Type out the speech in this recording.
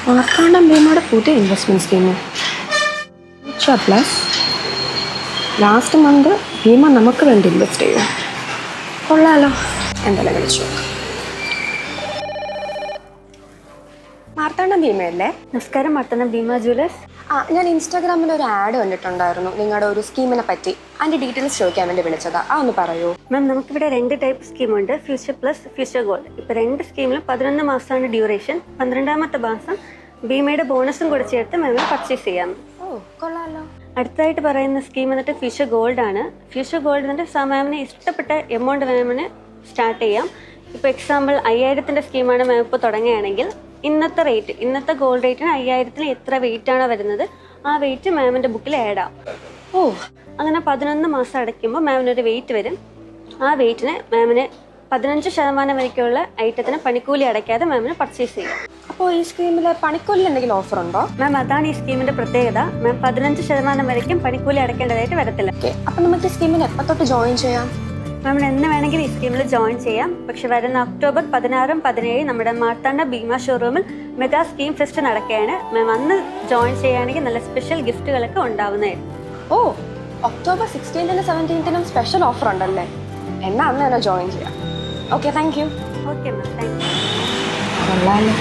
മാർത്താണ്ഡം ഭീമയുടെ പുതിയ investment scheme plus last month Bheema നമുക്ക് വേണ്ടി ഇൻവെസ്റ്റ് ചെയ്യും. കൊള്ളാലോ, എന്തായാലും വിളിച്ചു. മാർത്താണ്ഡം ഭീമയല്ലേ? നമസ്കാരം, മാർത്താണ്ഡം ഭീമ ജ്വല്ലേഴ്സ്. ഞാൻ ഇൻസ്റ്റാഗ്രാമിൽ ഒരു ആഡ് കണ്ടിട്ടുണ്ടായിരുന്നു നിങ്ങളുടെ ഒരു സ്കീമിനെ പറ്റി. അതിൻ്റെ ഡീറ്റെയിൽസ് ചോദിക്കാൻ വേണ്ടി വിളിച്ചതാ. ഒന്ന് പറയൂ മാം. നമുക്കിവിടെ 2 ടൈപ്പ് സ്കീമുണ്ട്, ഫ്യൂച്ചർ പ്ലസ്, ഫ്യൂച്ചർ ഗോൾഡ്. ഇപ്പോൾ 2 സ്കീമിലും 11 മാസമാണ് ഡ്യൂറേഷൻ. 12ാമത്തെ മാസം ഭീമയുടെ ബോണസും കൂടെ ചേർത്ത് മാമിന് പർച്ചേസ് ചെയ്യാം. ഓ കൊള്ളാലോ. അടുത്തായിട്ട് പറയുന്ന സ്കീം എന്നിട്ട് ഫ്യൂച്ചർ ഗോൾഡ് ആണ്. ഫ്യൂച്ചർ ഗോൾഡ് എന്നിട്ട് മാമിന് ഇഷ്ടപ്പെട്ട എമൗണ്ട് മാമിന് സ്റ്റാർട്ട് ചെയ്യാം. ഇപ്പോൾ എക്സാമ്പിൾ 5000ത്തിൻ്റെ സ്കീമാണ് മാം ഇപ്പോൾ തുടങ്ങുകയാണെങ്കിൽ ഇന്നത്തെ ഗോൾഡ് റേറ്റിന് 5000ത്തിൽ എത്ര വെയിറ്റ് ആണോ വരുന്നത് ആ വെയിറ്റ് മാമിൻ്റെ ബുക്കിൽ ആഡ് ആവും. ഓ അങ്ങനെ 11 മാസം അടയ്ക്കുമ്പോൾ മാമിനൊരു വെയിറ്റ് വരും. ആ വെയിറ്റിന് മാമിന് 15% വരയ്ക്കുള്ള ഐറ്റത്തിന് പണിക്കൂലി അടയ്ക്കാതെ മാമിന് പർച്ചേസ് ചെയ്യാം. അപ്പോൾ ഈ സ്കീമിൽ പണിക്കൂലിൽ എന്തെങ്കിലും ഓഫർ ഉണ്ടോ? മാം, അതാണ് ഈ സ്കീമിന്റെ പ്രത്യേകത. മാം 15% വരയ്ക്കും പണിക്കൂലി അടയ്ക്കേണ്ടതായിട്ട് വരത്തില്ല. അപ്പം നമുക്ക് ഈ സ്കീമിൽ എപ്പോൾ തൊട്ട് ജോയിൻ ചെയ്യാം? മാമിന് എന്ന് വേണമെങ്കിൽ ഈ സ്കീമിൽ ജോയിൻ ചെയ്യാം. പക്ഷെ വരുന്ന ഒക്ടോബർ 16, 17 നമ്മുടെ മാർത്താണ്ഡ ഭീമ ഷോറൂമിൽ മെഗാ സ്കീം ഫെസ്റ്റ് നടക്കുകയാണ്. മാം അന്ന് ജോയിൻ ചെയ്യുകയാണെങ്കിൽ നല്ല സ്പെഷ്യൽ ഗിഫ്റ്റുകളൊക്കെ ഉണ്ടാവുന്നതായിരിക്കും. ഓ, ഒക്ടോബർ 16നും 17നും സ്പെഷ്യൽ ഓഫർ ഉണ്ടല്ലേ? എന്നാൽ അന്ന് തന്നെ ജോയിൻ ചെയ്യാം. Okay, thank you. Okay ma'am, thank you. കൊള്ളാലോ.